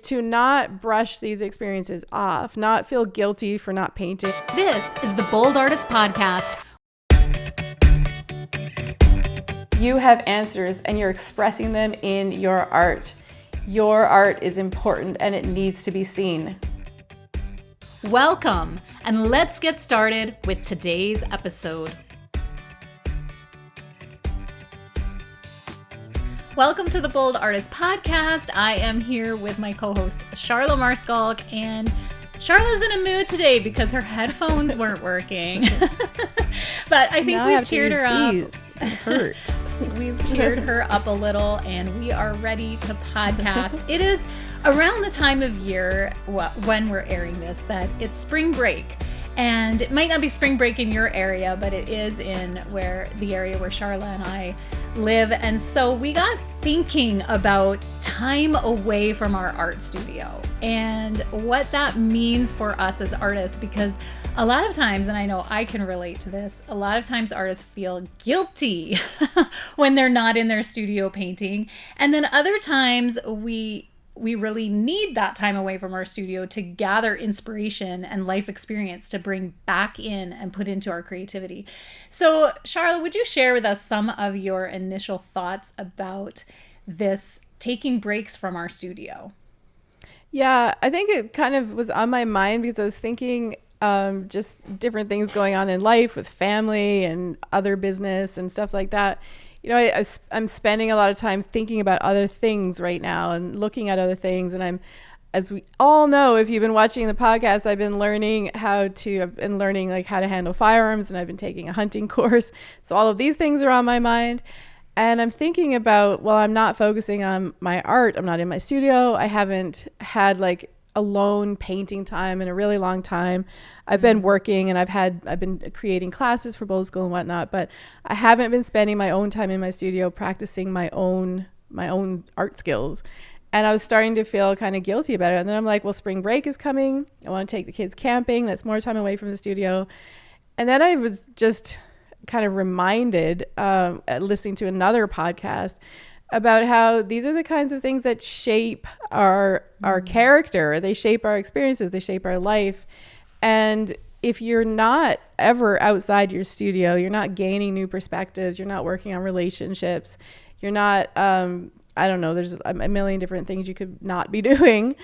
to not brush these experiences off, not feel guilty for not painting. This is the Bold Artist Podcast. You have answers and you're expressing them in your art. Your art is important and it needs to be seen. Welcome, and let's get started with today's episode. Welcome to the Bold Artist Podcast. I am here with my co-host, Charla Maarschalk, and Charla's in a mood today because her headphones weren't working. But I think we've cheered her up. It hurt. We've cheered her up a little, and we are ready to podcast. It is around the time of year when we're airing this that it's spring break. And it might not be spring break in your area, but it is in the area where Charla and I live. And so we got thinking about time away from our art studio and what that means for us as artists, because a lot of times, and I know I can relate to this, a lot of times artists feel guilty when they're not in their studio painting. And then other times we really need that time away from our studio to gather inspiration and life experience to bring back in and put into our creativity. So, Charla, would you share with us some of your initial thoughts about this taking breaks from our studio? Yeah, I think it kind of was on my mind because I was thinking just different things going on in life with family and other business and stuff like that. You know, I'm spending a lot of time thinking about other things right now and looking at other things. And as we all know, if you've been watching the podcast, I've been learning how to handle firearms, and I've been taking a hunting course. So all of these things are on my mind. And I'm thinking about, well, I'm not focusing on my art. I'm not in my studio. I haven't had like alone painting time in a really long time. I've been working and I've been creating classes for both school and whatnot, but I haven't been spending my own time in my studio practicing my own art skills. And I was starting to feel kind of guilty about it. And then I'm like, well, spring break is coming. I want to take the kids camping. That's more time away from the studio. And then I was just kind of reminded, listening to another podcast, about how these are the kinds of things that shape our character. They shape our experiences. They shape our life. And if you're not ever outside your studio, you're not gaining new perspectives. You're not working on relationships. You're not, I don't know, there's a million different things you could not be doing.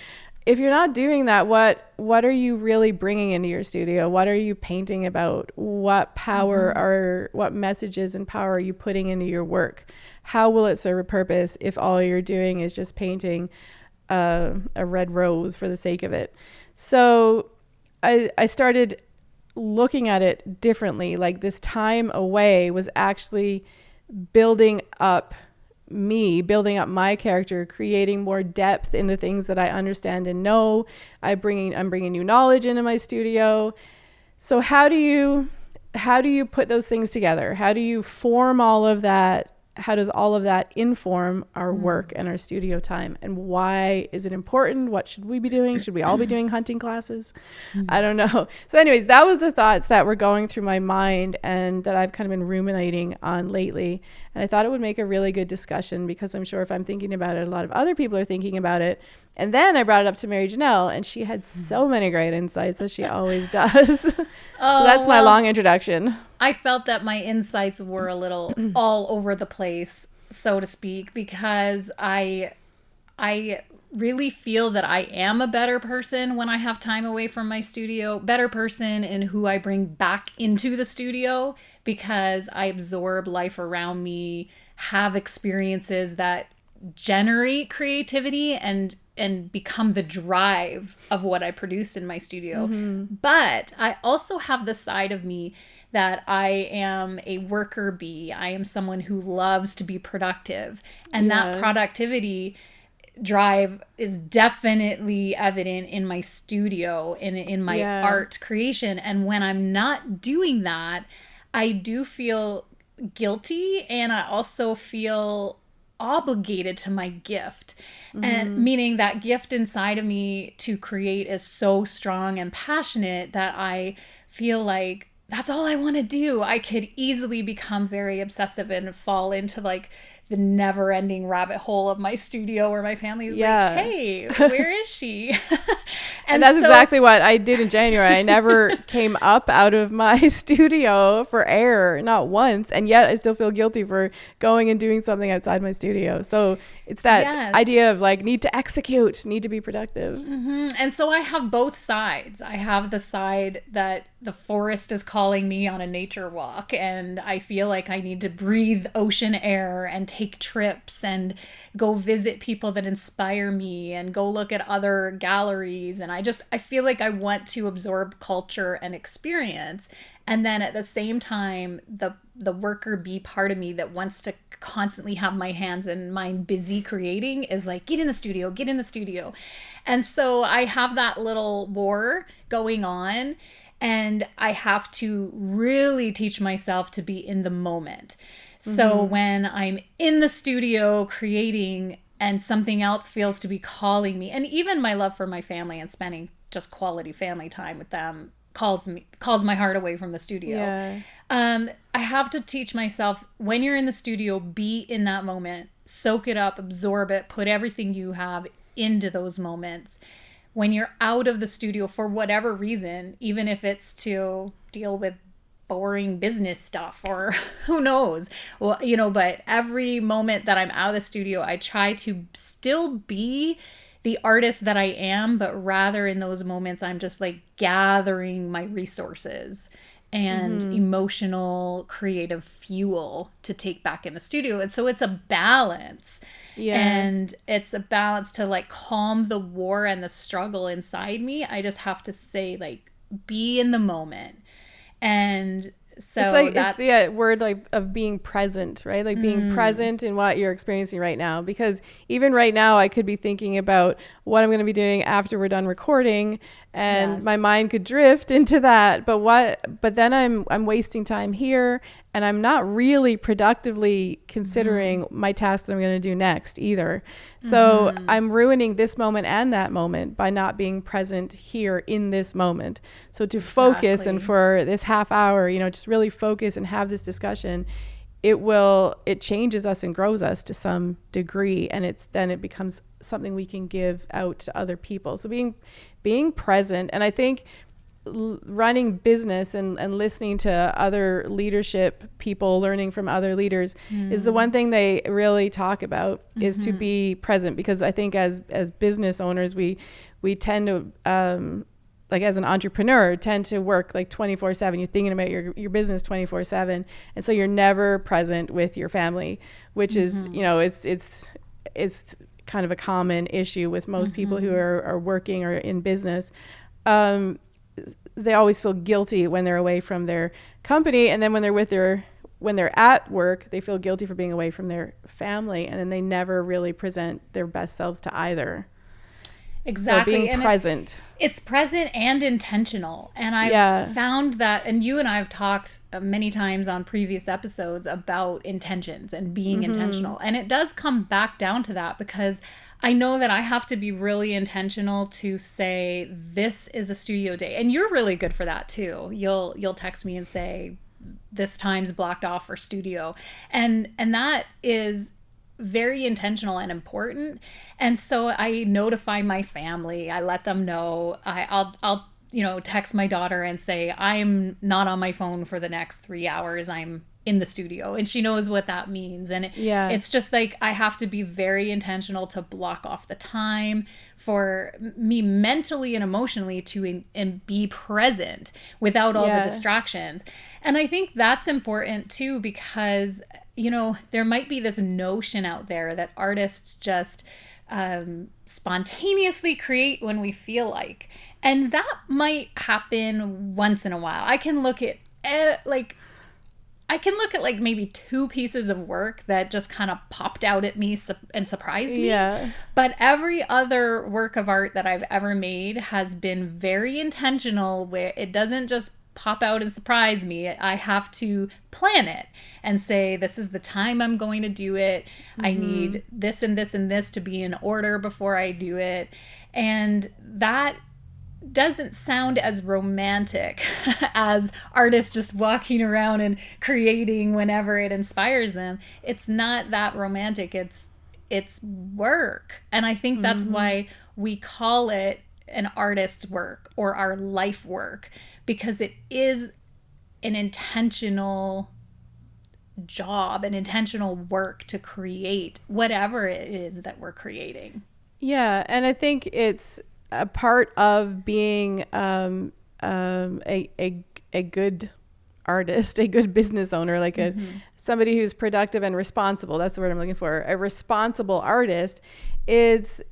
If you're not doing that, what are you really bringing into your studio? What are you painting about? What what messages and power are you putting into your work? How will it serve a purpose if all you're doing is just painting a red rose for the sake of it? So I started looking at it differently. Like, this time away was actually building up my character, creating more depth in the things that I understand and know. I'm bringing new knowledge into my studio. So how do you put those things together? How do you form all of that? How does all of that inform our work and our studio time? And why is it important? What should we be doing? Should we all be doing hunting classes? I don't know. So anyways, that was the thoughts that were going through my mind and that I've kind of been ruminating on lately. And I thought it would make a really good discussion, because I'm sure if I'm thinking about it, a lot of other people are thinking about it. And then I brought it up to Mary Janelle, and she had so many great insights, as she always does. So that's my long introduction. I felt that my insights were a little all over the place, so to speak, because I really feel that I am a better person when I have time away from my studio, better person in who I bring back into the studio, because I absorb life around me, have experiences that generate creativity and become the drive of what I produce in my studio. But I also have the side of me that I am a worker bee. I am someone who loves to be productive. And that productivity drive is definitely evident in my studio, in my art creation. And when I'm not doing that, I do feel guilty, and I also feel obligated to my gift. And meaning that gift inside of me to create is so strong and passionate that I feel like that's all I want to do. I could easily become very obsessive and fall into like the never ending rabbit hole of my studio where my family is Yeah. like, hey, where is she? And that's exactly what I did in January. I never came up out of my studio for air, not once. And yet I still feel guilty for going and doing something outside my studio. So it's that idea of like, need to execute, need to be productive. Mm-hmm. And so I have both sides. I have the side that the forest is calling me on a nature walk, and I feel like I need to breathe ocean air and take trips and go visit people that inspire me and go look at other galleries. And I feel like I want to absorb culture and experience. And then at the same time, the worker bee part of me that wants to constantly have my hands and mind busy creating is like, get in the studio, get in the studio. And so I have that little war going on, and I have to really teach myself to be in the moment. So when I'm in the studio creating and something else feels to be calling me, and even my love for my family and spending just quality family time with them calls my heart away from the studio. Yeah. I have to teach myself, when you're in the studio, be in that moment, soak it up, absorb it, put everything you have into those moments. When you're out of the studio for whatever reason, even if it's to deal with boring business stuff or who knows, well, but every moment that I'm out of the studio, I try to still be the artist that I am, but rather in those moments, I'm just like gathering my resources and emotional creative fuel to take back in the studio. And so it's a balance. Yeah. And it's a balance to like calm the war and the struggle inside me. I just have to say, like, be in the moment. And so it's the word like of being present, right? Like being present in what you're experiencing right now. Because even right now, I could be thinking about what I'm going to be doing after we're done recording, and my mind could drift into that. But then I'm wasting time here, and I'm not really productively considering my task that I'm going to do next either. So I'm ruining this moment and that moment by not being present here in this moment. So to focus, and for this half hour, just really focus and have this discussion, it changes us and grows us to some degree, and it becomes something we can give out to other people. So being present, and I think running business and listening to other leadership people, learning from other leaders is the one thing they really talk about, is to be present. Because I think as business owners, we tend to like as an entrepreneur tend to work like 24/7. You're thinking about your business 24/7, and so you're never present with your family, which is it's kind of a common issue with most people who are working or in business. They always feel guilty when they're away from their company, and then when they're at work, they feel guilty for being away from their family, and then they never really present their best selves to either. Exactly. So being present. It's present and intentional. And I've found that, and you and I have talked many times on previous episodes about intentions and being intentional. And it does come back down to that, because I know that I have to be really intentional to say, this is a studio day. And you're really good for that too. You'll text me and say, this time's blocked off for studio. And that is very intentional and important. And so I notify my family. I let them know. I'll text my daughter and say, I'm not on my phone for the next 3 hours. I'm in the studio, and she knows what that means. And it's just like, I have to be very intentional to block off the time for me mentally and emotionally to and be present without all the distractions. And I think that's important too, because there might be this notion out there that artists just spontaneously create when we feel like, and that might happen once in a while. I can look at like maybe 2 pieces of work that just kind of popped out at me and surprised me. Yeah. But every other work of art that I've ever made has been very intentional, where it doesn't just pop out and surprise me. I have to plan it and say, this is the time I'm going to do it. I need this and this and this to be in order before I do it. And that doesn't sound as romantic as artists just walking around and creating whenever it inspires them. It's not that romantic. It's work. And I think that's why we call it an artist's work or our life work, because it is an intentional job, an intentional work to create whatever it is that we're creating. Yeah, and I think it's a part of being a good artist, a good business owner, like somebody who's productive and responsible. That's the word I'm looking for. A responsible artist is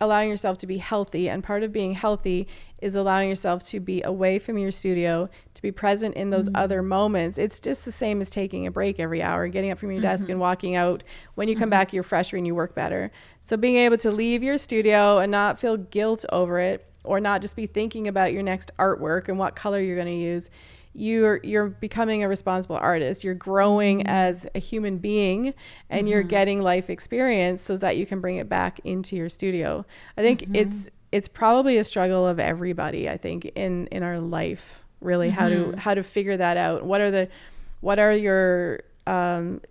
allowing yourself to be healthy, and part of being healthy is allowing yourself to be away from your studio, to be present in those other moments. It's just the same as taking a break every hour, getting up from your desk and walking out. When you come back, you're fresher and you work better. So being able to leave your studio and not feel guilt over it, or not just be thinking about your next artwork and what color you're going to use. You're becoming a responsible artist. You're growing as a human being, and you're getting life experience so that you can bring it back into your studio. I think it's probably a struggle of everybody, I think, in our life, really, how to figure that out. What are your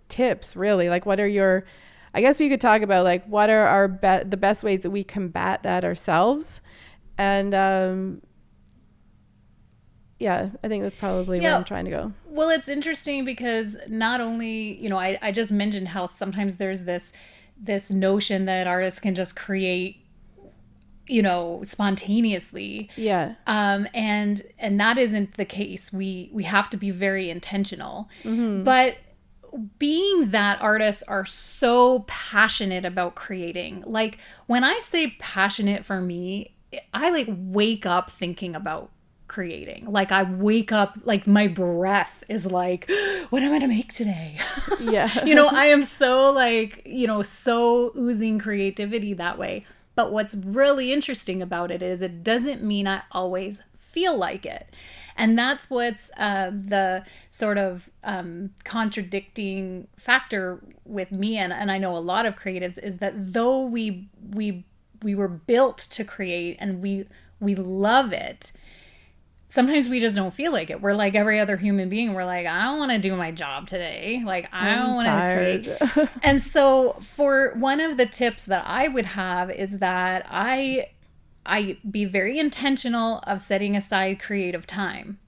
tips, really? Like, what are your, I guess we could talk about, like, what are the best ways that we combat that ourselves? And yeah, I think that's probably where I'm trying to go. Well, it's interesting because not only, I just mentioned how sometimes there's this notion that artists can just create, spontaneously. Yeah. And that isn't the case. We have to be very intentional. But being that artists are so passionate about creating, like when I say passionate, for me, I like wake up thinking about creating. Like I wake up, like my breath is like, what am I gonna make today? Yeah. I am so like, so oozing creativity that way. But what's really interesting about it is it doesn't mean I always feel like it. And that's what's the sort of contradicting factor with me, and I know a lot of creatives, is that though we were built to create and we love it, sometimes we just don't feel like it. We're like every other human being. We're like, I don't want to do my job today. Like, I don't want to create. And so for one of the tips that I would have is that I be very intentional of setting aside creative time.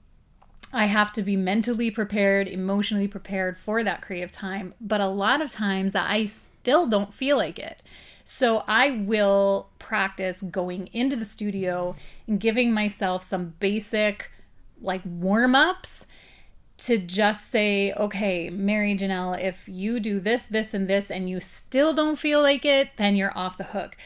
I have to be mentally prepared, emotionally prepared for that creative time. But a lot of times I still don't feel like it. So I will practice going into the studio and giving myself some basic like warm-ups to just say, okay, Mary Janelle, if you do this, this, and this, and you still don't feel like it, then you're off the hook.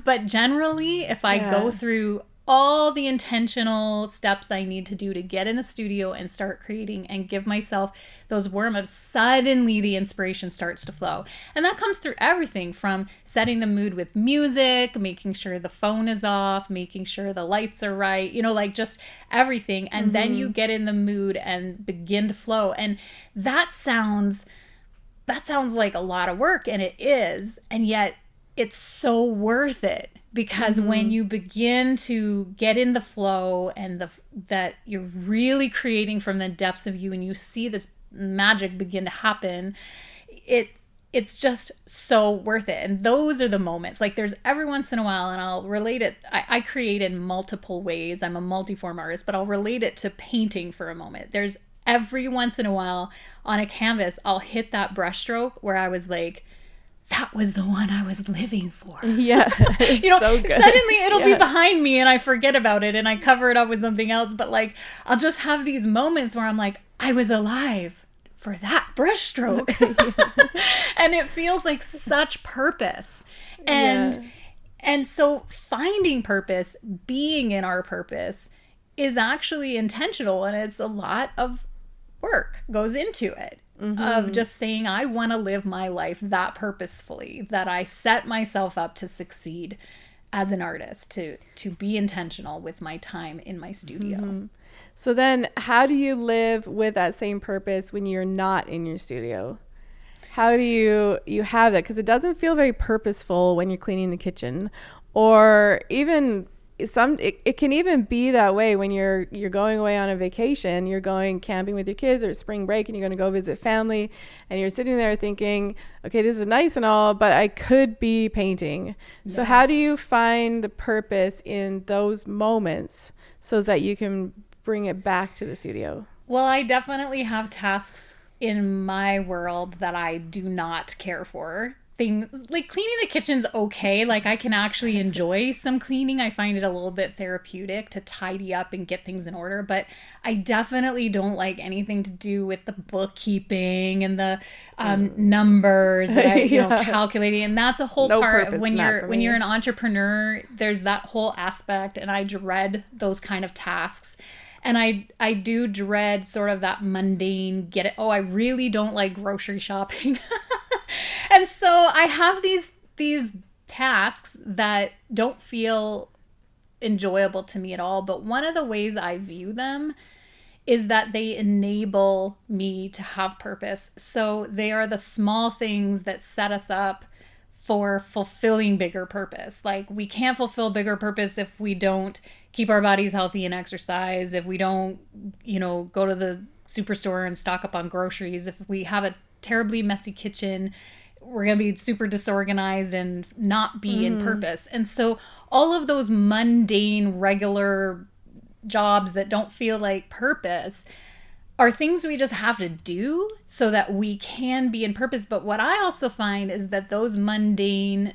But generally, if I go through all the intentional steps I need to do to get in the studio and start creating and give myself those warm-ups, suddenly the inspiration starts to flow. And that comes through everything from setting the mood with music, making sure the phone is off, making sure the lights are right, like just everything. And then you get in the mood and begin to flow. And that sounds like a lot of work, and it is. And yet it's so worth it. Because when you begin to get in the flow and that you're really creating from the depths of you, and you see this magic begin to happen, it's just so worth it. And those are the moments. Like there's every once in a while, and I'll relate it. I create in multiple ways. I'm a multiform artist, but I'll relate it to painting for a moment. There's every once in a while on a canvas, I'll hit that brushstroke where I was like, that was the one I was living for. Yeah. So good. Suddenly it'll be behind me and I forget about it and I cover it up with something else. But like, I'll just have these moments where I'm like, I was alive for that brushstroke. And it feels like such purpose. And so finding purpose, being in our purpose, is actually intentional, and it's a lot of work goes into it. Of just saying, I want to live my life that purposefully, that I set myself up to succeed as an artist, to be intentional with my time in my studio. So then how do you live with that same purpose when you're not in your studio? How do you have that? Because it doesn't feel very purposeful when you're cleaning the kitchen, or even it can even be that way when you're going away on a vacation, you're going camping with your kids or spring break, and you're going to go visit family, and you're sitting there thinking, okay, this is nice and all, but I could be painting. Yeah. So how do you find the purpose in those moments so that you can bring it back to the studio? Well, I definitely have tasks in my world that I do not care for. Things like cleaning the kitchen's okay. Like, I can actually enjoy some cleaning. I find it a little bit therapeutic to tidy up and get things in order, but I definitely don't like anything to do with the bookkeeping and the numbers that I, calculating. And that's a whole part of when you're an entrepreneur, there's that whole aspect, and I dread those kind of tasks. And I do dread sort of that mundane I really don't like grocery shopping. And so I have these tasks that don't feel enjoyable to me at all. But one of the ways I view them is that they enable me to have purpose. So they are the small things that set us up for fulfilling bigger purpose. Like, we can't fulfill bigger purpose if we don't keep our bodies healthy and exercise, if we don't, go to the superstore and stock up on groceries, if we have a terribly messy kitchen, we're going to be super disorganized and not be in purpose. And so all of those mundane, regular jobs that don't feel like purpose are things we just have to do so that we can be in purpose. But what I also find is that those mundane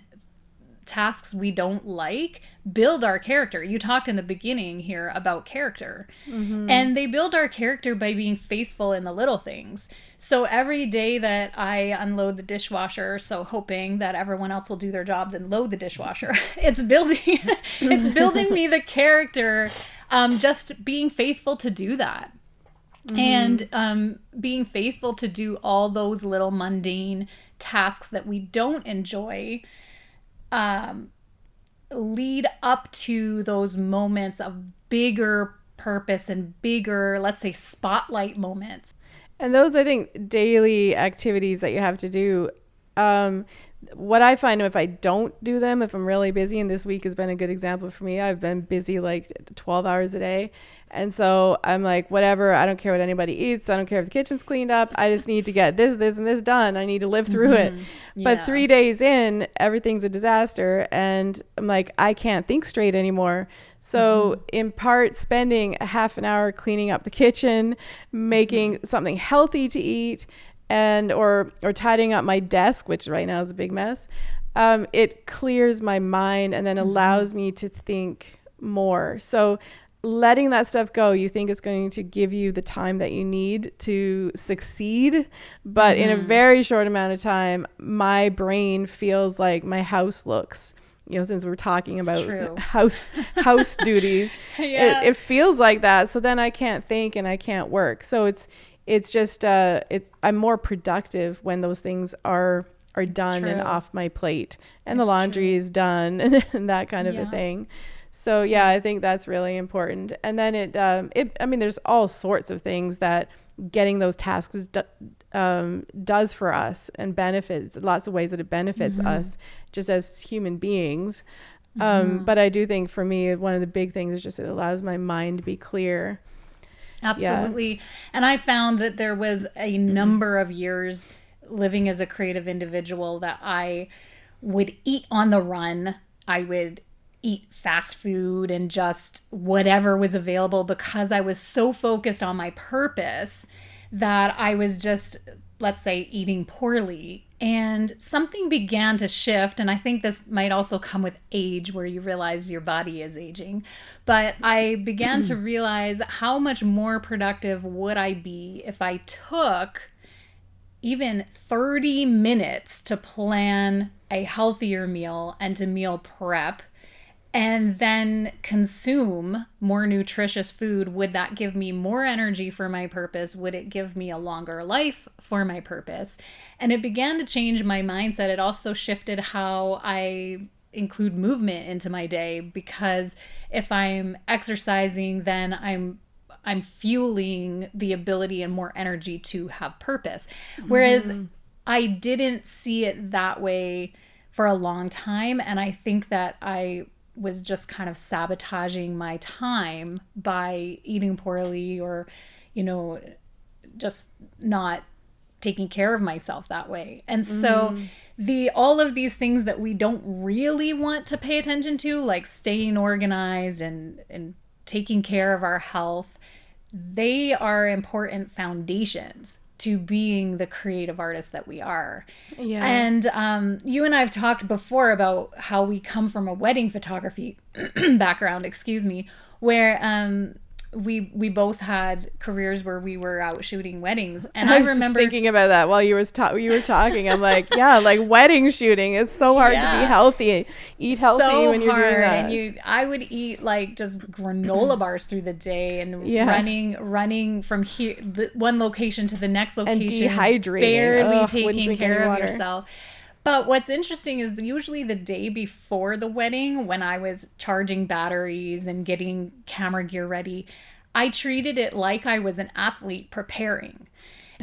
tasks we don't like build our character. You talked in the beginning here about character, and they build our character by being faithful in the little things. So every day that I unload the dishwasher, so hoping that everyone else will do their jobs and load the dishwasher, it's building me the character, just being faithful to do that. And being faithful to do all those little mundane tasks that we don't enjoy lead up to those moments of bigger purpose and bigger, let's say, spotlight moments. And those, I think, daily activities that you have to do, what I find, if I don't do them, if I'm really busy, and this week has been a good example for me, I've been busy like 12 hours a day. And so I'm like, whatever, I don't care what anybody eats. I don't care if the kitchen's cleaned up. I just need to get this, and this done. I need to live through it. Yeah. But 3 days in, everything's a disaster. And I'm like, I can't think straight anymore. So in part, spending a half an hour cleaning up the kitchen, making something healthy to eat, and or tidying up my desk, which right now is a big mess, it clears my mind and then allows me to think more. So letting that stuff go, you think it's going to give you the time that you need to succeed, but in a very short amount of time, my brain feels like my house looks. Since we're talking about house duties, it feels like that. So then I can't think and I can't work. So it's just I'm more productive when those things are done and off my plate, and the laundry is done and that kind of a thing. So I think that's really important. And then I mean, there's all sorts of things that getting those tasks does for us and benefits, lots of ways that it benefits us just as human beings. But I do think for me, one of the big things is just it allows my mind to be clear. Absolutely. Yeah. And I found that there was a number of years living as a creative individual that I would eat on the run. I would eat fast food and just whatever was available because I was so focused on my purpose that I was just, let's say, eating poorly. And something began to shift, and I think this might also come with age, where you realize your body is aging. But I began to realize how much more productive would I be if I took even 30 minutes to plan a healthier meal and to meal prep, and then consume more nutritious food. Would that give me more energy for my purpose? Would it give me a longer life for my purpose? And it began to change my mindset. It also shifted how I include movement into my day, because if I'm exercising, then I'm fueling the ability and more energy to have purpose. Whereas I didn't see it that way for a long time. And I think that I was just kind of sabotaging my time by eating poorly or, just not taking care of myself that way. And so all of these things that we don't really want to pay attention to, like staying organized and taking care of our health, they are important foundations to being the creative artist that we are. Yeah. And you and I have talked before about how we come from a wedding photography background, where we both had careers where we were out shooting weddings. And I remember thinking about that while you were talking. I'm like, yeah, like wedding shooting. It's so hard to be healthy, eat healthy when you're doing that. And I would eat like just granola bars through the day and running from one location to the next location, and dehydrating, barely taking care of yourself. But what's interesting is usually the day before the wedding, when I was charging batteries and getting camera gear ready, I treated it like I was an athlete preparing.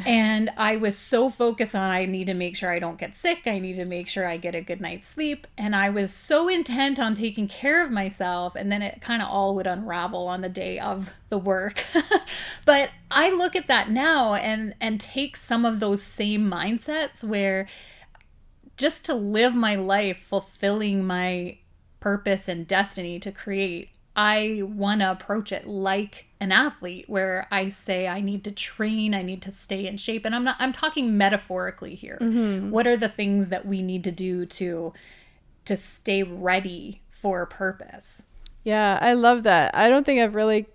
And I was so focused on, I need to make sure I don't get sick. I need to make sure I get a good night's sleep. And I was so intent on taking care of myself. And then it kind of all would unravel on the day of the work. But I look at that now and take some of those same mindsets where just to live my life fulfilling my purpose and destiny to create, I want to approach it like an athlete, where I say I need to train, I need to stay in shape. And I'm talking metaphorically here. What are the things that we need to do to stay ready for a purpose? Yeah, I love that. I don't think I've really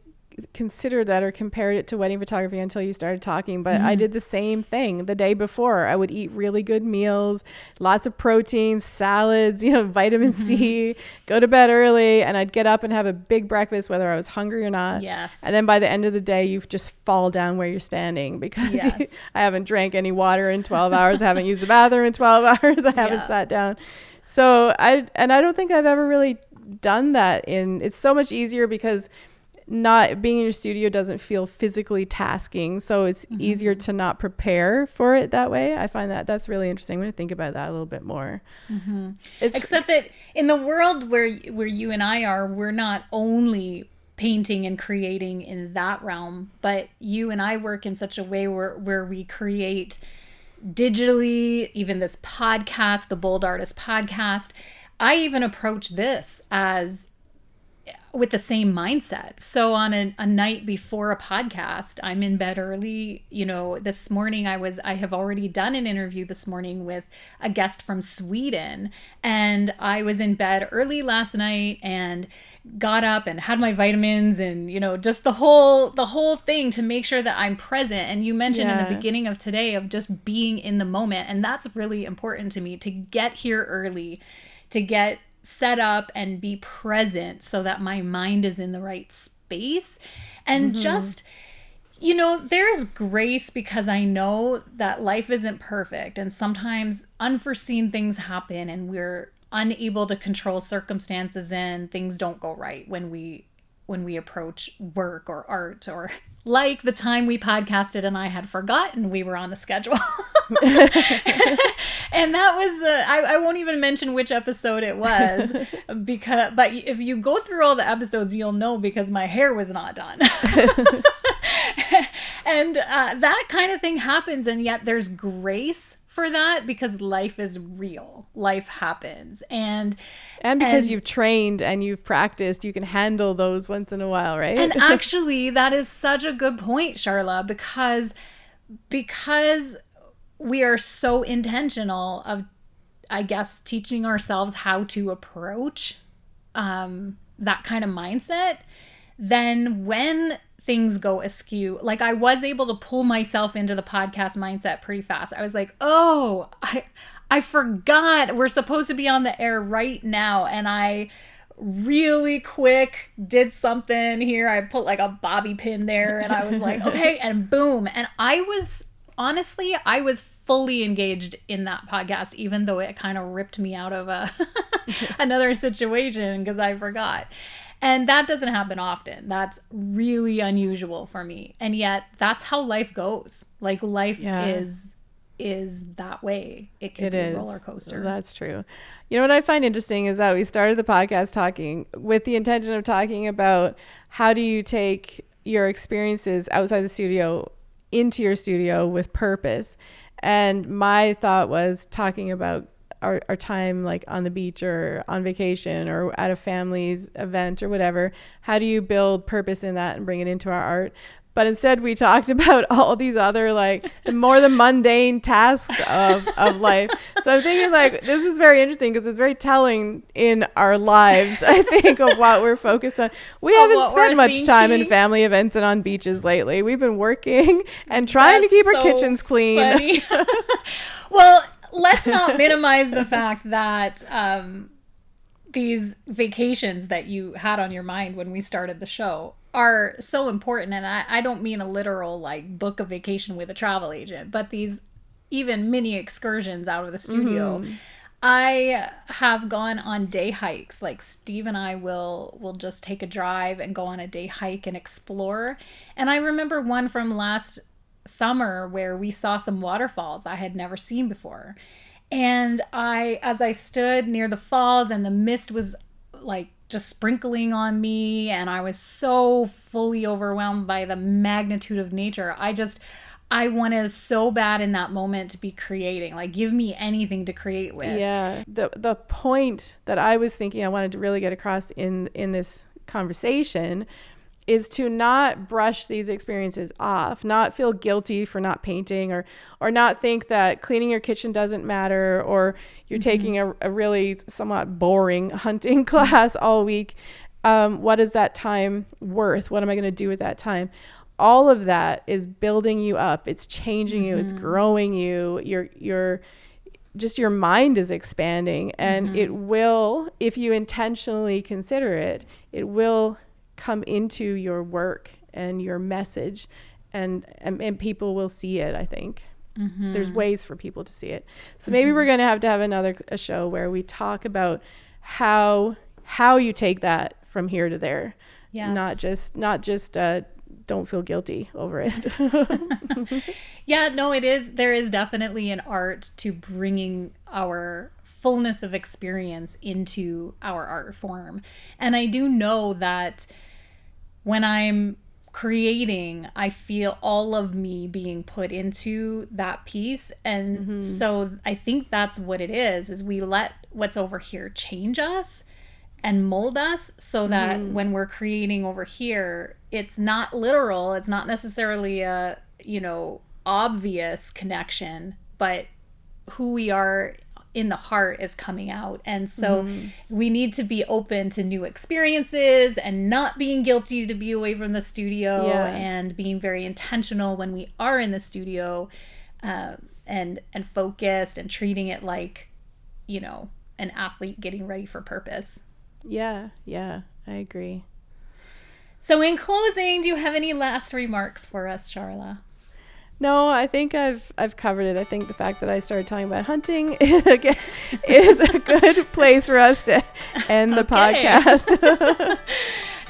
considered that or compared it to wedding photography until you started talking, but I did the same thing the day before. I would eat really good meals, lots of proteins, salads, vitamin C, go to bed early, and I'd get up and have a big breakfast whether I was hungry or not. Yes. And then by the end of the day, you just fall down where you're standing because I haven't drank any water in 12 hours, I haven't used the bathroom in 12 hours, I haven't sat down. So I don't think I've ever really done that. It's so much easier because not being in your studio doesn't feel physically tasking, so it's easier to not prepare for it that way. I find that's really interesting. I'm going to think about that a little bit more. Except that in the world where you and I are, we're not only painting and creating in that realm, but you and I work in such a way where we create digitally. Even this podcast, the Bold Artist podcast, I even approach this as with the same mindset. So on a night before a podcast, I'm in bed early. This morning I have already done an interview this morning with a guest from Sweden, and I was in bed early last night and got up and had my vitamins and just the whole thing to make sure that I'm present. And you mentioned in the beginning of today of just being in the moment, and that's really important to me, to get here early, to get set up and be present so that my mind is in the right space. And just, there's grace, because I know that life isn't perfect and sometimes unforeseen things happen and we're unable to control circumstances and things don't go right when we approach work or art, or like the time we podcasted and I had forgotten we were on the schedule. And that was I won't even mention which episode it was, but if you go through all the episodes, you'll know, because my hair was not done. And that kind of thing happens, and yet there's grace for that, because life is real. Life happens. And because you've trained and you've practiced, you can handle those once in a while, right? And actually, that is such a good point, Charla, because we are so intentional of, I guess, teaching ourselves how to approach that kind of mindset. Then when things go askew, like I was able to pull myself into the podcast mindset pretty fast. I was like, oh, I forgot we're supposed to be on the air right now. And I really quick did something here. I put like a bobby pin there and I was like, okay, and boom. And I was fully engaged in that podcast, even though it kind of ripped me out of another situation because I forgot. And that doesn't happen often. That's really unusual for me. And yet that's how life goes. Like life is is that way. It can be a roller coaster. That's true. You know what I find interesting is that we started the podcast talking with the intention of talking about how do you take your experiences outside the studio into your studio with purpose. And my thought was talking about our time like on the beach or on vacation or at a family's event or whatever. How do you build purpose in that and bring it into our art? But instead we talked about all these other like the mundane tasks of life. So I'm thinking like this is very interesting because it's very telling in our lives, I think, of what we're focused on. We haven't spent much time in family events and on beaches lately. We've been working and trying to keep our kitchens clean. Well, let's not minimize the fact that these vacations that you had on your mind when we started the show are so important. And I don't mean a literal like book a vacation with a travel agent, but these even mini excursions out of the studio. Mm-hmm. I have gone on day hikes. Like Steve and I will just take a drive and go on a day hike and explore. And I remember one from last summer where we saw some waterfalls I had never seen before. And as I stood near the falls and the mist was like just sprinkling on me and I was so fully overwhelmed by the magnitude of nature, I wanted so bad in that moment to be creating. Like, give me anything to create with. Yeah. The point that I was thinking I wanted to really get across in this conversation is to not brush these experiences off, not feel guilty for not painting or not think that cleaning your kitchen doesn't matter or you're taking a really somewhat boring hunting class all week. What is that time worth? What am I going to do with that time? All of that is building you up. It's changing you. It's growing you. Your mind is expanding, and it will, if you intentionally consider it, it will come into your work and your message, and people will see it. I think there's ways for people to see it. So maybe we're going to have a show where we talk about how you take that from here to there. Yes. Not just don't feel guilty over it. Yeah, no, it is. There is definitely an art to bringing our fullness of experience into our art form. And I do know that when I'm creating, I feel all of me being put into that piece. And so I think that's what it is we let what's over here change us and mold us so that when we're creating over here, it's not literal. It's not necessarily a, obvious connection, but who we are in the heart is coming out. And so we need to be open to new experiences and not being guilty to be away from the studio and being very intentional when we are in the studio and focused and treating it like, an athlete getting ready for purpose. Yeah, I agree. So in closing, do you have any last remarks for us, Charla? No, I think I've covered it. I think the fact that I started talking about hunting again is a good place for us to end the podcast.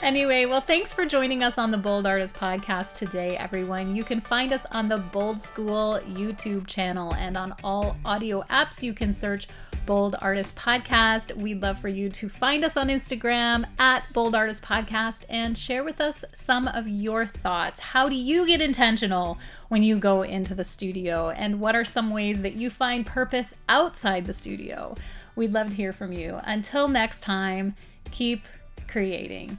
Anyway, well, thanks for joining us on the Bold Artist Podcast today, everyone. You can find us on the Bold School YouTube channel and on all audio apps. You can search Bold Artist Podcast. We'd love for you to find us on Instagram at Bold Artist Podcast and share with us some of your thoughts. How do you get intentional when you go into the studio? And what are some ways that you find purpose outside the studio? We'd love to hear from you. Until next time, keep creating.